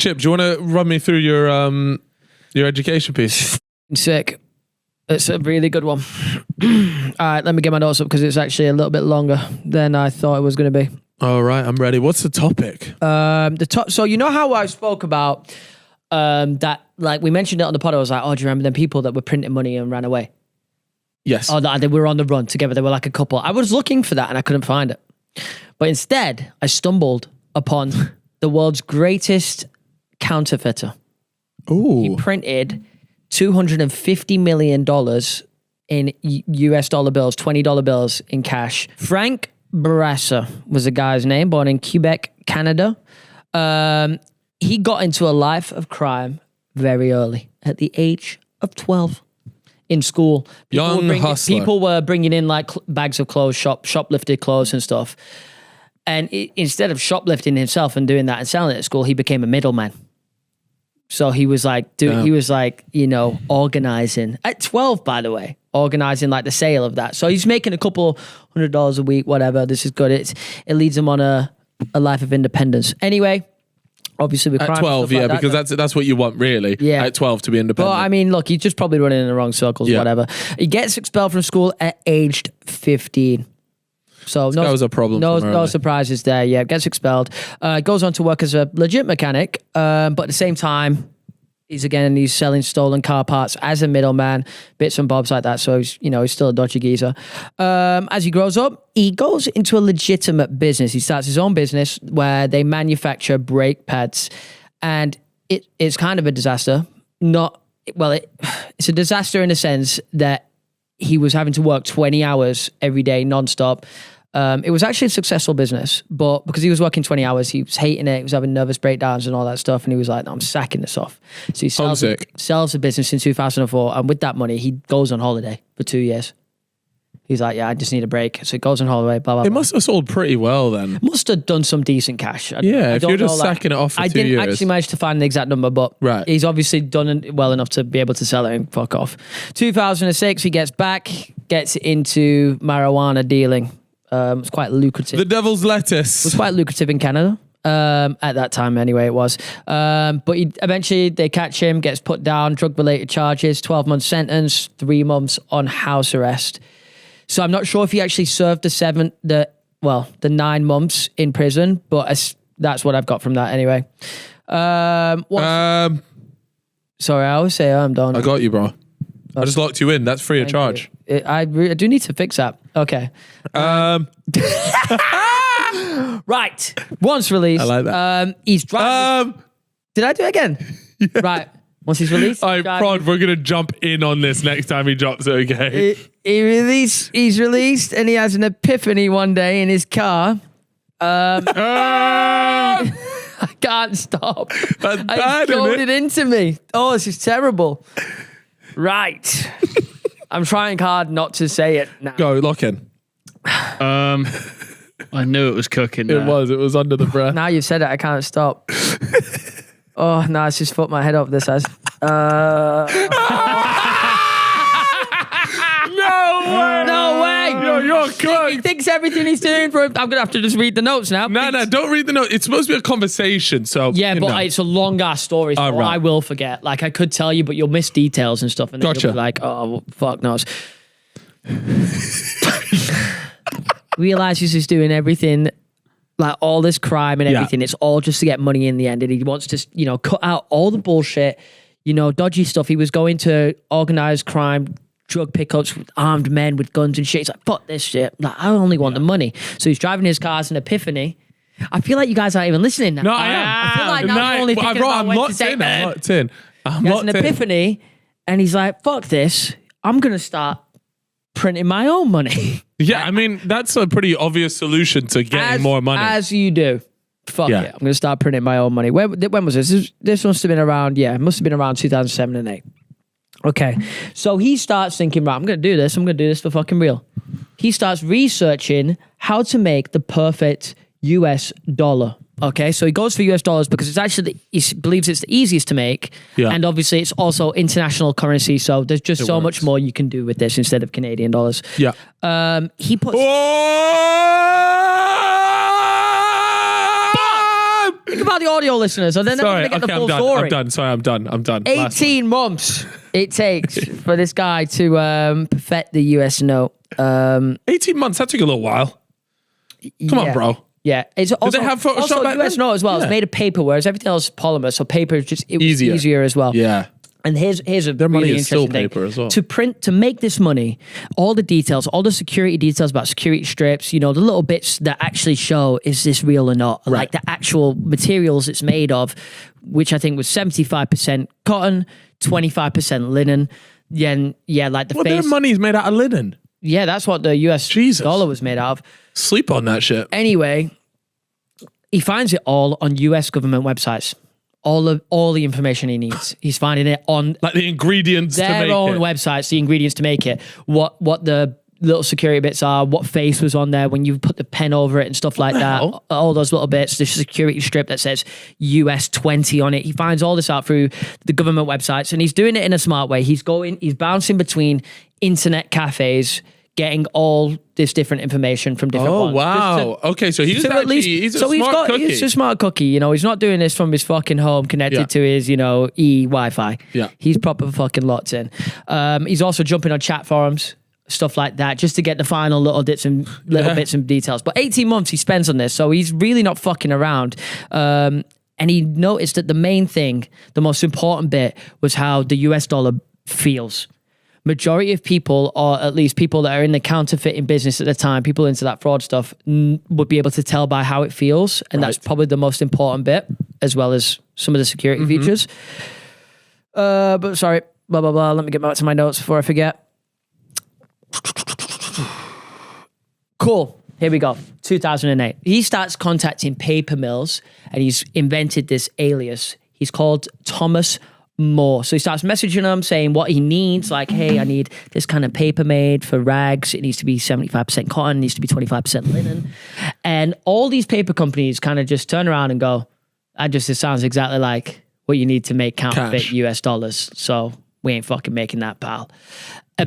Chip, do you want to run me through your education piece? Sick. It's a really good one. All right, let me get my notes up because it's actually a little bit longer than I thought it was going to be. All right, I'm ready. What's the topic? So you know how I spoke about that, like we mentioned it on the pod. I was like, oh, do you remember them people that were printing money and ran away? Yes. Oh, they were on the run together. They were like a couple. I was looking for that and I couldn't find it. But instead, I stumbled upon the world's greatest counterfeiter. Ooh. He printed $250 million in US dollar bills, $20 bills in cash. Frank Barassa was the guy's name, born in Quebec, Canada. He got into a life of crime very early, at the age of 12. In school, people were bringing in like bags of clothes, shoplifted clothes and stuff. And instead of shoplifting himself and doing that and selling it at school, he became a middleman. So he was like, organizing at 12, by the way, organizing like the sale of that. So he's making a couple $100 a week, whatever. This is good. It leads him on a life of independence. Anyway. Obviously, with crime at 12, yeah, like because that's what you want, really. Yeah. At 12 to be independent. Well, I mean, look, he's just probably running in the wrong circles, whatever. He gets expelled from school at aged 15. So that was a problem. No surprises there. Yeah, gets expelled. Goes on to work as a legit mechanic, but at the same time, he's selling stolen car parts as a middleman, bits and bobs like that. So he's still a dodgy geezer. As he grows up, he goes into a legitimate business. He starts his own business where they manufacture brake pads, and it's kind of a disaster. It's a disaster in the sense that he was having to work 20 hours every day, nonstop. It was actually a successful business, but because he was working 20 hours, he was hating it. He was having nervous breakdowns and all that stuff. And he was like, no, I'm sacking this off. So he sells the business in 2004. And with that money, he goes on holiday for 2 years. He's like, yeah, I just need a break. So he goes on holiday, blah, blah, blah. It must have sold pretty well then. Must have done some decent cash. If you're just sacking it off for 2 years. I didn't actually manage to find the exact number, but he's obviously done well enough to be able to sell it and fuck off. 2006, he gets into marijuana dealing. It was quite lucrative. The devil's lettuce. It was quite lucrative in Canada. At that time anyway, it was. But eventually they catch him, gets put down, drug-related charges, 12-month sentence, 3 months on house arrest. So I'm not sure if he actually served the 9 months in prison, but that's what I've got from that anyway. Sorry, I always say I'm done. I got you, bro. I just locked you in. That's free of charge. I do need to fix that. Okay. Right. Once released. I like that. He's driving. Did I do it again? Yeah. Right. Once he's released. We're going to jump in on this next time he drops it, okay? He's released and he has an epiphany one day in his car. I can't stop. That's bad, it's goaded into me. Oh, this is terrible. Right. I'm trying hard not to say it now. Go, lock in. I knew it was cooking. It was under the breath. Now you've said it, I can't stop. Oh, no, it's just fucked my head up, this has. No way! You're cooked. He thinks everything he's doing for him. I'm going to have to just read the notes now. No, don't read the notes. It's supposed to be a conversation, so... Yeah, but it's a long-ass story, so right. I will forget. Like, I could tell you, but you'll miss details and stuff, and then you'll be like, oh, well, fuck knows. Realizes he's doing everything, like all this crime and everything. It's all just to get money in the end, and he wants to, cut out all the bullshit, dodgy stuff. He was going to organized crime, drug pickups with armed men with guns and shit. He's like, fuck this shit. Like, I only want the money. So he's driving his car as an epiphany. I feel like you guys aren't even listening now. No, I am. I feel like now you're only thinking about when to say I'm locked in. He has an epiphany, and he's like, fuck this. I'm going to start printing my own money. Yeah, I mean, that's a pretty obvious solution to getting more money. As you do. Fuck it. I'm going to start printing my own money. When was this? This must have been around, it must have been around 2007 and 8. Okay. So he starts thinking, right, I'm going to do this. I'm going to do this for fucking real. He starts researching how to make the perfect US dollar. Okay, so he goes for US dollars because it's actually, he believes it's the easiest to make. Yeah. And obviously it's also international currency. So there's just so much more you can do with this instead of Canadian dollars. Yeah. He puts... Think about the audio listeners, so they're never going to get the full story. I'm done. Sorry, I'm done. 18 months it takes for this guy to perfect the US note. 18 months, that took a little while. Come on, bro. Yeah, it's also, they have Photoshop also back US then? note as well. Yeah. It's made of paper, whereas everything else is polymer. So paper is just easier as well. Yeah. And here's a Their money really is still interesting paper thing. as well. To make this money, all the details, all the security details about security strips, the little bits that actually show is this real or not, Right. like the actual materials it's made of, which I think was 75% cotton, 25% linen. Yeah, like the face. Their money's made out of linen. Yeah, that's what the US Jesus. dollar was made out of. Sleep on that shit. Anyway, he finds it all on US government websites. All the information he needs. He's finding it on Like the ingredients to their make own it. websites, the ingredients to make it. What the little security bits are, what face was on there when you put the pen over it and stuff like that. hell? All those little bits, the security strip that says US 20 on it. He finds all this out through the government websites, and he's doing it in a smart way. He's bouncing between internet cafes, getting all this different information from different ones. Wow. Okay, so he's he's a smart cookie. He's a smart cookie. He's not doing this from his fucking home connected to his, Wi-Fi. Yeah. He's proper fucking locked in. He's also jumping on chat forums, stuff like that, just to get the final little bits and details. But 18 months he spends on this, so he's really not fucking around. And he noticed that the main thing, the most important bit, was how the US dollar feels. Majority of people, or at least people that are in the counterfeiting business at the time, people into that fraud stuff, would be able to tell by how it feels. And that's probably the most important bit, as well as some of the security features. But sorry, blah, blah, blah. Let me get back to my notes before I forget. Cool. Here we go. 2008. He starts contacting paper mills, and he's invented this alias. He's called Thomas More. So he starts messaging them saying what he needs, like, hey, I need this kind of paper made for rags. It needs to be 75% cotton, it needs to be 25% linen. And all these paper companies kind of just turn around and go, it sounds exactly like what you need to make counterfeit Cash. US dollars. So we ain't fucking making that, pal.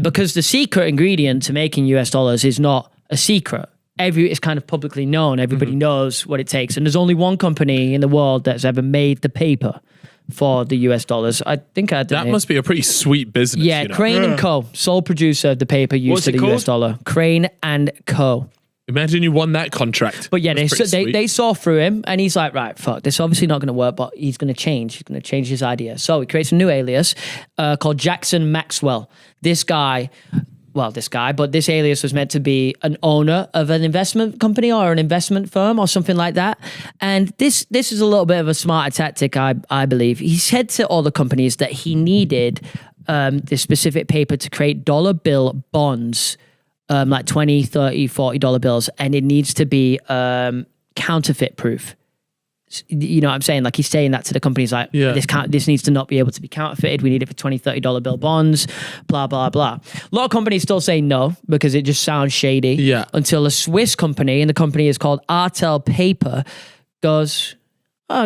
Because the secret ingredient to making US dollars is not a secret. It's kind of publicly known. Everybody knows what it takes. And there's only one company in the world that's ever made the paper for the US dollars. I think That must be a pretty sweet business. Yeah, Crane and Co. Sole producer of the paper used to the US dollar. Crane and Co. Imagine you won that contract. But yeah, they saw through him, and he's like, right, fuck, this is obviously not going to work, but he's going to change. He's going to change his idea. So he creates a new alias called Jackson Maxwell. This alias was meant to be an owner of an investment company or an investment firm or something like that. And this is a little bit of a smarter tactic, I believe. He said to all the companies that he needed this specific paper to create dollar bill bonds, like $20, $30, $40 bills, and it needs to be counterfeit proof. You know what I'm saying? Like, he's saying that to the companies, like, this needs to not be able to be counterfeited. We need it for $20, $30 bill bonds, blah, blah, blah. A lot of companies still say no because it just sounds shady. Yeah. Until a Swiss company, and the company is called Artel Paper, goes, oh,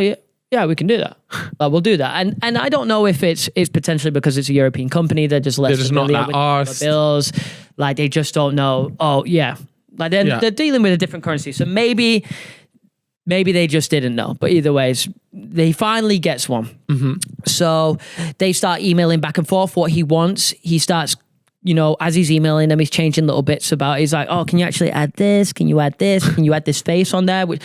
yeah, we can do that. We'll do that. And I don't know if it's potentially because it's a European company. They're just less familiar with dollar bills. Like, they just don't know. Oh, yeah. Like, they're dealing with a different currency. So maybe they just didn't know. But either ways, they finally gets one. Mm-hmm. So they start emailing back and forth what he wants. He starts, as he's emailing them, he's changing little bits about it. He's like, oh, can you actually add this? Can you add this? Can you add this face on there? Well,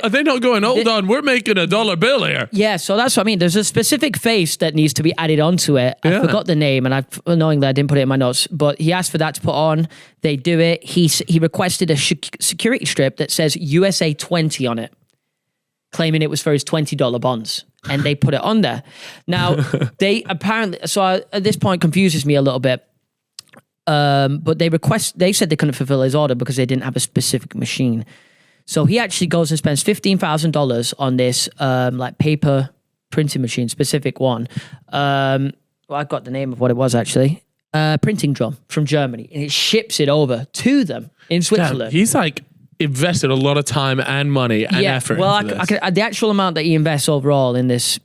are they not going, hold on, we're making a dollar bill here? Yeah, so that's what I mean. There's a specific face that needs to be added onto it. I forgot the name, and annoyingly I didn't put it in my notes, but he asked for that to put on. They do it. He requested a security strip that says USA 20 on it, claiming it was for his $20 bonds, and they put it on there. Now, they apparently, at this point confuses me a little bit, but they said they couldn't fulfill his order because they didn't have a specific machine. So he actually goes and spends $15,000 on this like paper printing machine, specific one. I've got the name of what it was actually. Printing drum from Germany, and it ships it over to them in Switzerland. Damn, he's like invested a lot of time and money and effort. Well, into this. the actual amount that he invests overall in this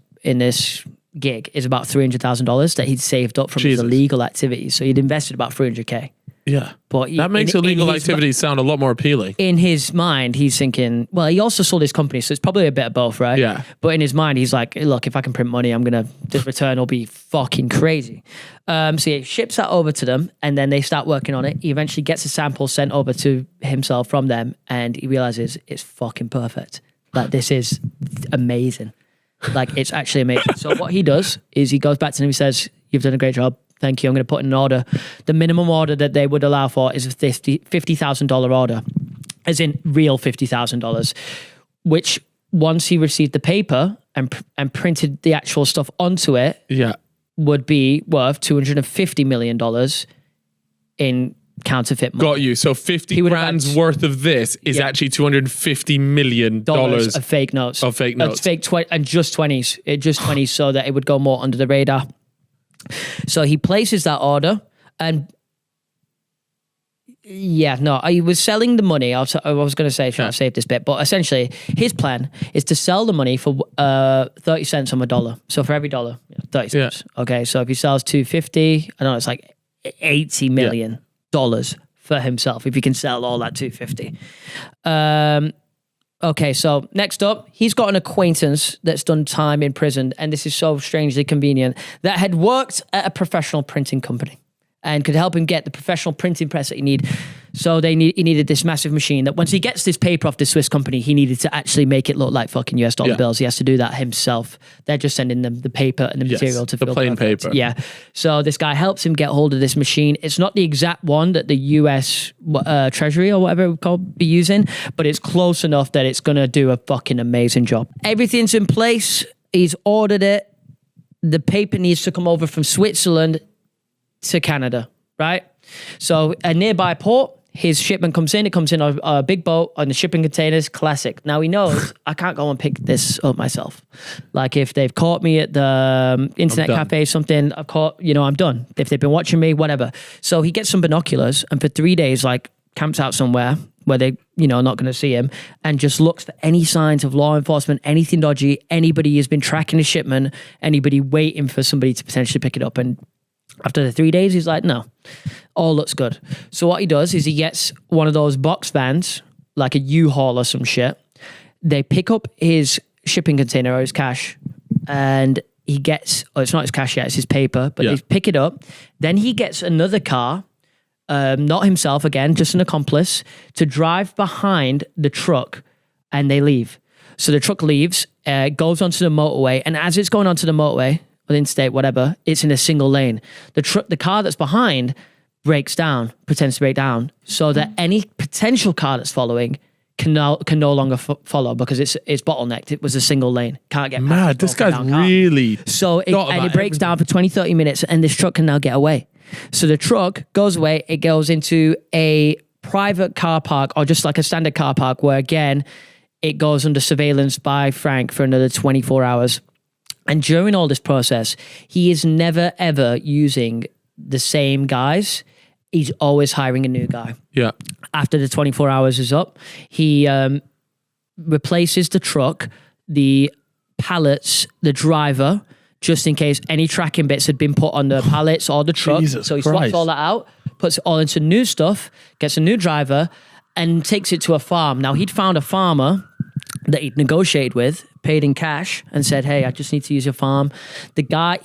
gig is about $300,000 that he'd saved up from his illegal activities. So he'd invested about $300K. Yeah. But that makes illegal activities sound a lot more appealing. In his mind, he's thinking, well, he also sold his company, so it's probably a bit of both, right? Yeah. But in his mind, he's like, look, if I can print money, this return will be fucking crazy. So he ships that over to them, and then they start working on it. He eventually gets a sample sent over to himself from them, and he realizes it's fucking perfect. Like, this is amazing. Like, it's actually amazing. So what he does is he goes back to them, he says, you've done a great job. Thank you. I'm going to put in an order. The minimum order that they would allow for is a $50,000 order, as in real $50,000, which once he received the paper and printed the actual stuff onto it, would be worth $250 million in counterfeit money. Got you. So 50 grand's worth of this is actually $250 million of fake notes. And just 20s. Just 20s so that it would go more under the radar. So he places that order and he was selling the money. I was going to say, should I save this bit? But essentially, his plan is to sell the money for 30 cents on a dollar. So for every dollar, 30 cents. Yeah. Okay, so if he sells 250, I don't know, it's like $80 million for himself if he can sell all that 250. Okay, so next up, he's got an acquaintance that's done time in prison, and this is so strangely convenient, that had worked at a professional printing company and could help him get the professional printing press that he needed. So he needed this massive machine that once he gets this paper off the Swiss company, he needed to actually make it look like fucking US dollar bills. He has to do that himself. They're just sending them the paper and the material to the plain paper. Yeah. So this guy helps him get hold of this machine. It's not the exact one that the US Treasury or whatever it would call be using, but it's close enough that it's going to do a fucking amazing job. Everything's in place. He's ordered it. The paper needs to come over from Switzerland to Canada, right? So a nearby port, his shipment comes in. It comes in on a big boat on the shipping containers. Classic. Now he knows I can't go and pick this up myself. Like if they've caught me at the internet cafe or something, I'm done. If they've been watching me, whatever. So he gets some binoculars and for 3 days, camps out somewhere where they, not going to see him and just looks for any signs of law enforcement, anything dodgy, anybody who's been tracking a shipment, anybody waiting for somebody to potentially pick it up. And after the 3 days, he's like, no, all looks good. So what he does is he gets one of those box vans, like a U-Haul or some shit. They pick up his shipping container or his cash, and he gets, it's not his cash yet, it's his paper, but they pick it up. Then he gets another car, not himself again, just an accomplice, to drive behind the truck, and they leave. So the truck leaves, goes onto the motorway, and as it's going onto the motorway, or interstate, whatever, it's in a single lane. The car that's behind pretends to break down, so that any potential car that's following can no longer follow because it's bottlenecked. It was a single lane. Can't get past. Mad, this guy's really... So it breaks down for 20, 30 minutes, and this truck can now get away. So the truck goes away, it goes into a private car park, or just like a standard car park, where again, it goes under surveillance by Frank for another 24 hours. And during all this process, he is never, ever using the same guys. He's always hiring a new guy. Yeah. After the 24 hours is up, he replaces the truck, the pallets, the driver, just in case any tracking bits had been put on the pallets or the truck. Jesus so he Christ. swaps all that out, puts it all into new stuff, gets a new driver, and takes it to a farm. Now, he'd found a farmer that he'd negotiated with, paid in cash, and said, hey, I just need to use your farm. The guy,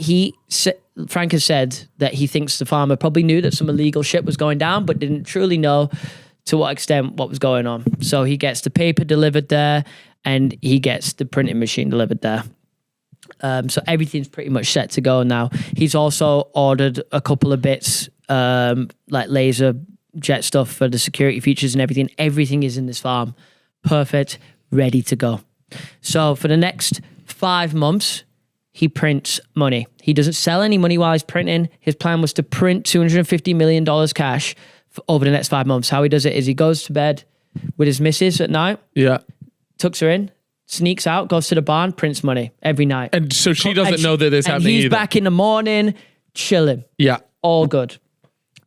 Frank has said that he thinks the farmer probably knew that some illegal shit was going down, but didn't truly know to what extent what was going on. So he gets the paper delivered there, and he gets the printing machine delivered there. So everything's pretty much set to go now. He's also ordered a couple of bits, like laser jet stuff for the security features and everything. Everything is in this farm. Perfect. Ready to go. So for the next 5 months, he prints money. He doesn't sell any money while he's printing. His plan was to print $250 million cash over the next 5 months. How he does it is he goes to bed with his missus at night. Yeah. Tucks her in, sneaks out, goes to the barn, prints money every night. And so she doesn't know that this happening he's either. back in the morning, chilling. Yeah. All good.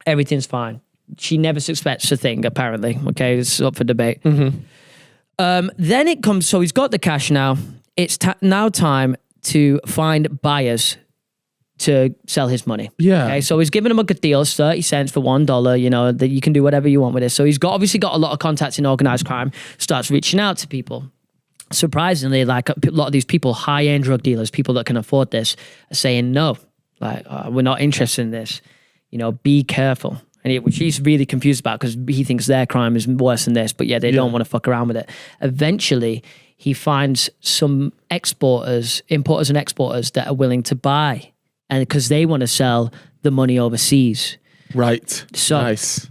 Everything's fine. She never suspects a thing, apparently. Okay, it's up for debate. Mm-hmm. Then it comes, so he's got the cash now. It's now time to find buyers to sell his money. Yeah. Okay, so he's giving him a good deal, 30 cents for $1, you know, that you can do whatever you want with it. So he's obviously got a lot of contacts in organized crime, starts reaching out to people. Surprisingly, like a lot of these people, high-end drug dealers, people that can afford this, are saying no, like, we're not interested in this. You know, be careful. Which he's really confused about because he thinks their crime is worse than this, but yeah, they don't want to fuck around with it. Eventually, he finds some importers and exporters that are willing to buy, and because they want to sell the money overseas. Right. So, nice.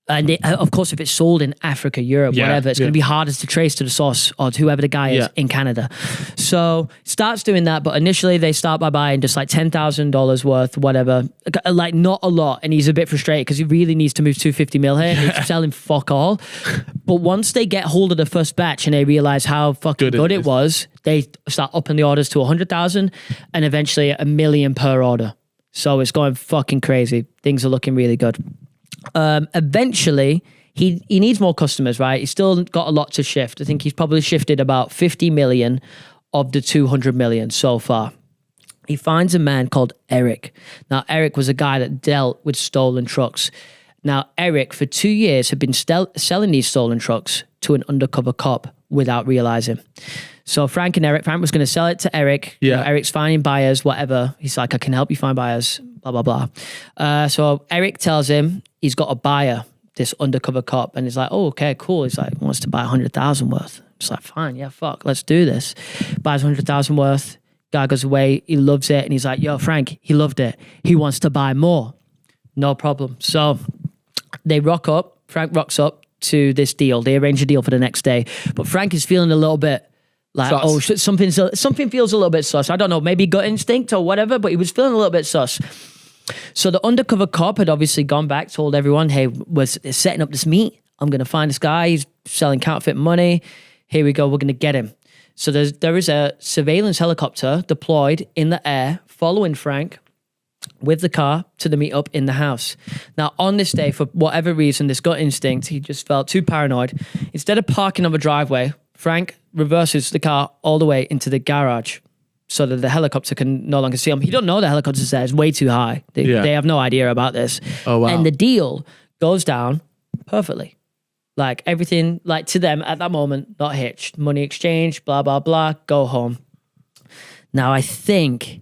And of course, if it's sold in Africa, Europe, whatever, it's going to be harder to trace to the source or to whoever the guy is in Canada. So starts doing that, but initially they start by buying just like $10,000 worth, whatever, like not a lot. And he's a bit frustrated because he really needs to move 250 mil here. He's selling fuck all. But once they get hold of the first batch and they realize how fucking good it was, they start upping the orders to 100,000 and eventually $1 million per order. So it's going fucking crazy. Things are looking really good. Eventually, he needs more customers, right? He's still got a lot to shift. I think he's probably shifted about 50 million of the 200 million so far. He finds a man called Eric. Now, Eric was a guy that dealt with stolen trucks. Now, Eric, for 2 years, had been selling these stolen trucks to an undercover cop without realizing. So Frank was going to sell it to Eric. Yeah. You know, Eric's finding buyers, whatever. He's like, I can help you find buyers, blah, blah, blah. So Eric tells him he's got a buyer, this undercover cop. And he's like, oh, okay, cool. He's like, wants to buy 100,000 worth. It's like, fine, yeah, fuck, let's do this. Buys 100,000 worth. Guy goes away. He loves it. And he's like, yo, Frank, he loved it. He wants to buy more. No problem. So they rock up. Frank rocks up to this deal. They arrange a deal for the next day. But Frank is feeling a little bit like, sus. Oh, shit, something feels a little bit sus. I don't know, maybe gut instinct or whatever, but he was feeling a little bit sus. So the undercover cop had obviously gone back, told everyone, hey, we're setting up this meet. I'm going to find this guy. He's selling counterfeit money. Here we go. We're going to get him. So there is a surveillance helicopter deployed in the air following Frank with the car to the meetup in the house. Now, on this day, for whatever reason, this gut instinct, he just felt too paranoid. Instead of parking on the driveway, Frank reverses the car all the way into the garage so that the helicopter can no longer see him. He don't know the helicopter's there. It's way too high. They have no idea about this. Oh, wow. And the deal goes down perfectly. Like everything, like to them at that moment, not hitched. Money exchange, blah, blah, blah, go home. Now, I think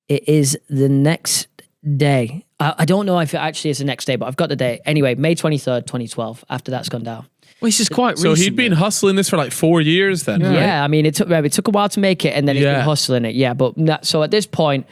it is the next day. I don't know if it actually is the next day, but I've got the day. Anyway, May 23rd, 2012, after that's gone down. Well, he's just quite So recent, he'd been hustling this for like 4 years then, right? Yeah, I mean, it took a while to make it, and then he's been hustling it. Yeah, but so at this point,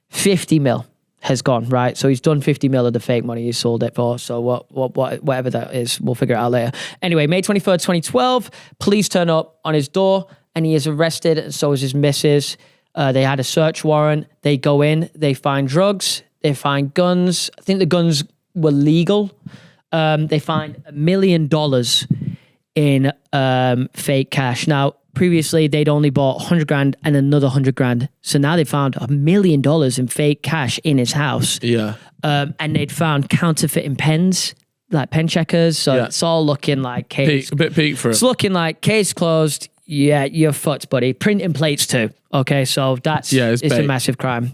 50 mil has gone, right? So he's done 50 mil of the fake money he sold it for. So whatever that is, we'll figure it out later. Anyway, May 23rd, 2012, police turn up on his door, and he is arrested, and so is his missus. They had a search warrant. They go in, they find drugs, they find guns. I think the guns were legal. They find $1 million in fake cash. Now, previously, they'd only bought 100 grand and another 100 grand. So now they found $1 million in fake cash in his house. Yeah. And they'd found counterfeiting pens, like pen checkers. So it's all looking like case. A bit peak for it. It's looking like case closed. Yeah, you're fucked, buddy. Printing plates too. Okay, so it's a massive crime.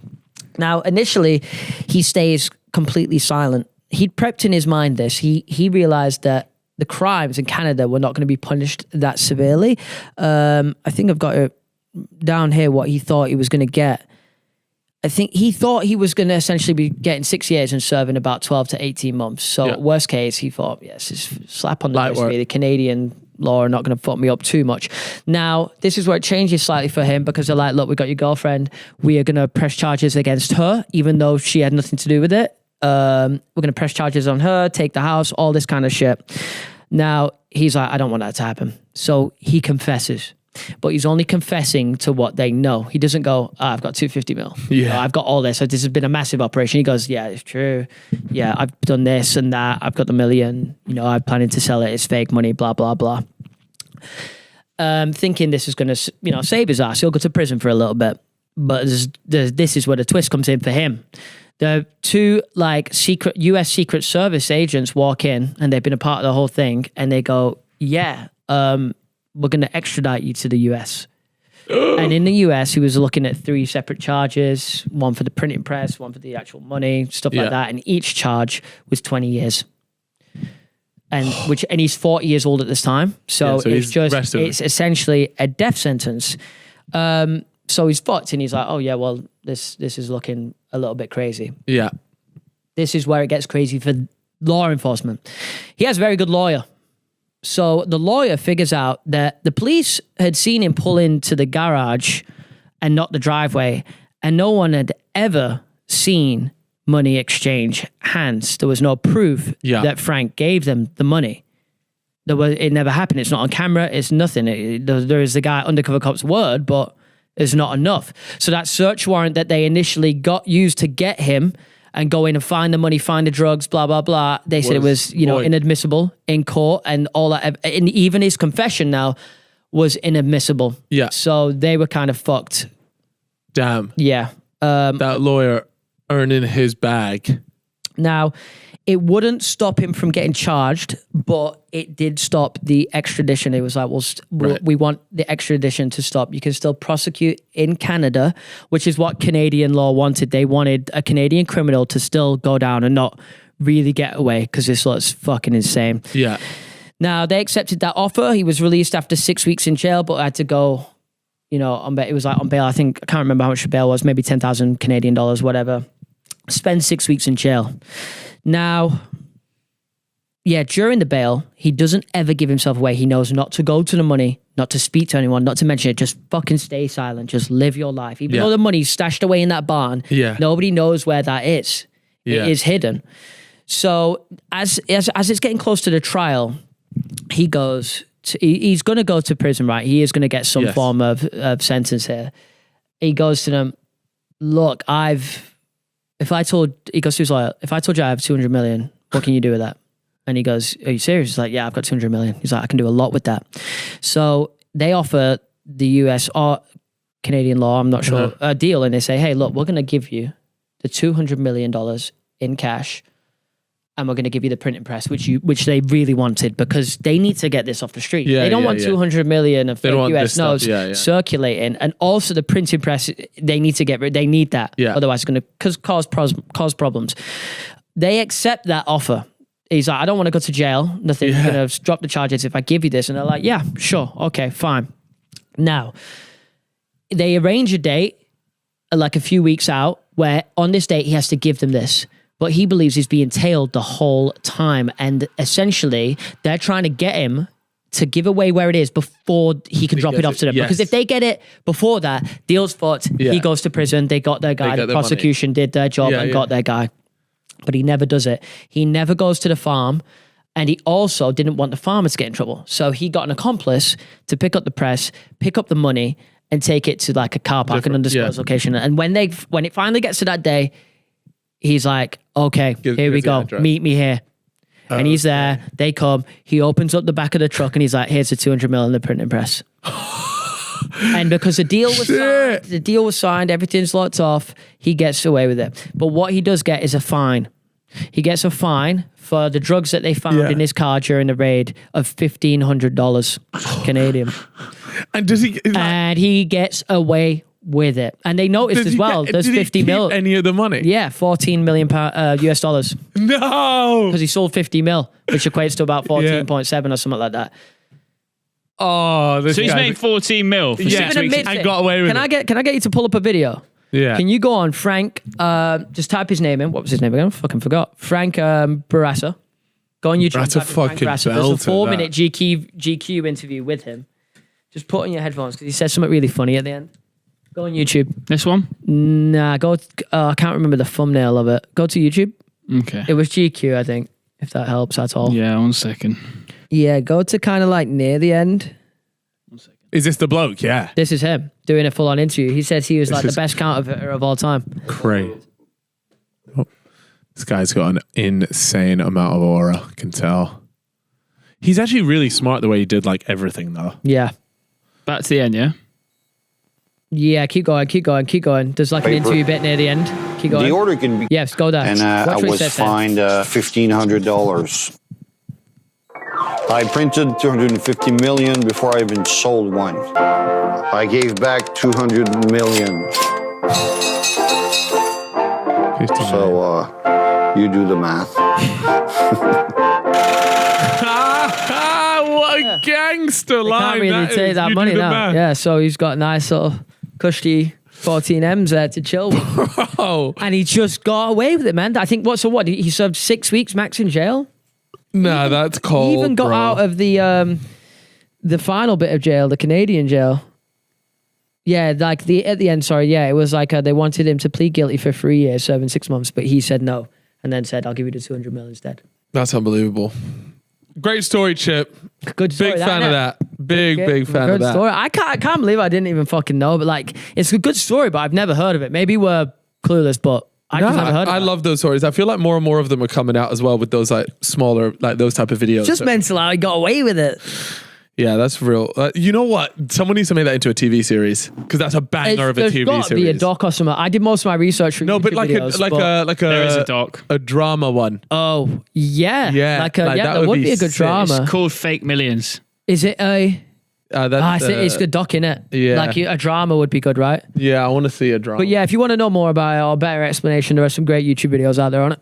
Now, initially, he stays completely silent. He'd prepped in his mind this. He realized that the crimes in Canada were not going to be punished that severely. I think I've got it down here what he thought he was going to get. I think he thought he was going to essentially be getting 6 years and serving about 12 to 18 months. So worst case, he thought, yes, it's slap on the wrist. The Canadian law are not going to fuck me up too much. Now, this is where it changes slightly for him because they're like, look, we got your girlfriend. We are going to press charges against her, even though she had nothing to do with it. We're going to press charges on her, take the house, all this kind of shit. Now, he's like, I don't want that to happen. So he confesses. But he's only confessing to what they know. He doesn't go, I've got 250 mil. Yeah. I've got all this. So this has been a massive operation. He goes, yeah, it's true. Yeah, I've done this and that. I've got the $1 million. I'm planning to sell it. It's fake money, blah, blah, blah. Thinking this is going to, save his ass. He'll go to prison for a little bit. But this is where the twist comes in for him. The two secret US Secret Service agents walk in and they've been a part of the whole thing and they go, we're going to extradite you to the US. And in the US, he was looking at 3 separate charges, one for the printing press, one for the actual money, stuff like that. And each charge was 20 years. And he's 40 years old at this time. So it's essentially a death sentence. So he's fucked and he's like, oh yeah, well, this is looking a little bit crazy. Yeah. This is where it gets crazy for law enforcement. He has a very good lawyer. So the lawyer figures out that the police had seen him pull into the garage and not the driveway, and no one had ever seen money exchange hands. There was no proof that Frank gave them the money. It never happened. It's not on camera. It's nothing. There is the guy undercover cop's word, but it's not enough. So that search warrant that they initially used to get him and go in and find the money, find the drugs, blah, blah, blah. They said it was, inadmissible in court, and all that. And even his confession now was inadmissible. Yeah. So they were kind of fucked. Damn. Yeah. That lawyer earning his bag. Now, it wouldn't stop him from getting charged, but it did stop the extradition. It was like, we want the extradition to stop. You can still prosecute in Canada, which is what Canadian law wanted. They wanted a Canadian criminal to still go down and not really get away, because this was fucking insane. Yeah. Now, they accepted that offer. He was released after 6 weeks in jail, but had to go, on bail. It was like on bail. I can't remember how much the bail was, maybe 10,000 Canadian dollars, whatever. Spend 6 weeks in jail. Now, during the bail, he doesn't ever give himself away. He knows not to go to the money, not to speak to anyone, not to mention it. Just fucking stay silent. Just live your life. Even though the money's stashed away in that barn, nobody knows where that is. It is hidden. So as it's getting close to the trial, he's going to go to prison, right? He is going to get some form of sentence here. He goes to them, look, if I told you I have 200 million, what can you do with that? And he goes, are you serious? He's like, yeah, I've got 200 million. He's like, I can do a lot with that. So they offer the US or Canadian law, I'm not sure, a deal. And they say, hey, look, we're going to give you the $200 million in cash, and we're going to give you the printing press, which they really wanted, because they need to get this off the street. They don't want 200 million of fake US notes circulating, and also the printing press. They need to get rid. They need that, otherwise it's going to cause problems. They accept that offer. He's like, I don't want to go to jail. Nothing. You're going to drop the charges if I give you this, and they're like, yeah, sure, okay, fine. Now they arrange a date, like a few weeks out, where on this date he has to give them this. But he believes he's being tailed the whole time. And essentially, they're trying to get him to give away where it is before he can drop it off to them. Yes. Because if they get it before that, deal's fucked. He goes to prison. They got their guy. The prosecution did their job and got their guy. But he never does it. He never goes to the farm. And he also didn't want the farmer to get in trouble. So he got an accomplice to pick up the press, pick up the money, and take it to like a car park, an undisclosed location. And when it finally gets to that day, he's like, okay, here we go. Meet me here. And he's there. They come. He opens up the back of the truck and he's like, here's the 200 mil in the printing press. And because the deal was signed, everything's locked off, he gets away with it. But what he does get is a fine. He gets a fine for the drugs that they found in his car during the raid of $1,500 Canadian. And he gets away with it. And they noticed as well, there's 50 mil. Any of the money? Yeah, 14 million US dollars. No! Because he sold 50 mil, which equates to about 14.7 or something like that. Oh, so he's made 14 mil for 6 weeks and got away with it. Can I get you to pull up a video? Yeah. Can you go on Frank, just type his name in. What was his name again? I fucking forgot. Frank Barassa. Go on YouTube. That's a fucking belter. There's a 4-minute GQ interview with him. Just put on your headphones because he says something really funny at the end. Go on YouTube. This one? Nah, I can't remember the thumbnail of it. Go to YouTube. Okay. It was GQ, I think, if that helps at all. Yeah, 1 second. Yeah, go to kind of like near the end. 1 second. Is this the bloke? Yeah. This is him doing a full-on interview. He says he was like the best counterfeiter of all time. Crazy. Oh, this guy's got an insane amount of aura, I can tell. He's actually really smart the way he did like everything though. Yeah. Back to the end, yeah? Yeah, keep going. There's like an interview bit near the end. Keep going. The order can be... Yes, go there. And I was fined $1,500. I printed 250 million before I even sold one. I gave back 200 million. 50 million. So you do the math. What a gangster line. Can't really that take is. that You money do the now. math. Yeah, so he's got a nice little cushy 14 M's there to chill with. Oh, And he just got away with it, man. I think, what? He served 6 weeks max in jail? nah, that's cold. He even got bro. out of the final bit of jail, the Canadian jail. Yeah, like at the end, sorry. Yeah, it was like they wanted him to plead guilty for 3 years, serving 6 months, but he said no. And then said, I'll give you the 200 million instead. That's unbelievable. Great story, Chip. Good story. Big fan of that. Big fan Good of that. story. I can't believe I didn't even fucking know, but like, it's a good story, but I've never heard of it. Maybe we're clueless, but I just never heard of it. I love those stories. I feel like more and more of them are coming out as well with those like smaller, like those type of videos. Just mental how he got away with it. Yeah, that's real. You know what? Someone needs to make that into a TV series because that's a banger of a There's TV got to series. be a doc or something. I did most of my research for No, YouTube but like videos, There is a doc. a drama one. Oh, yeah. Yeah, Like, like, that that would would be be a good sick. drama. It's called Fake Millions. Is it a... That's, it's good doc, innit? yeah. Like a drama would be good, right? Yeah, I want to see a drama. But yeah, if you want to know more about it or a better explanation, there are some great YouTube videos out there on it.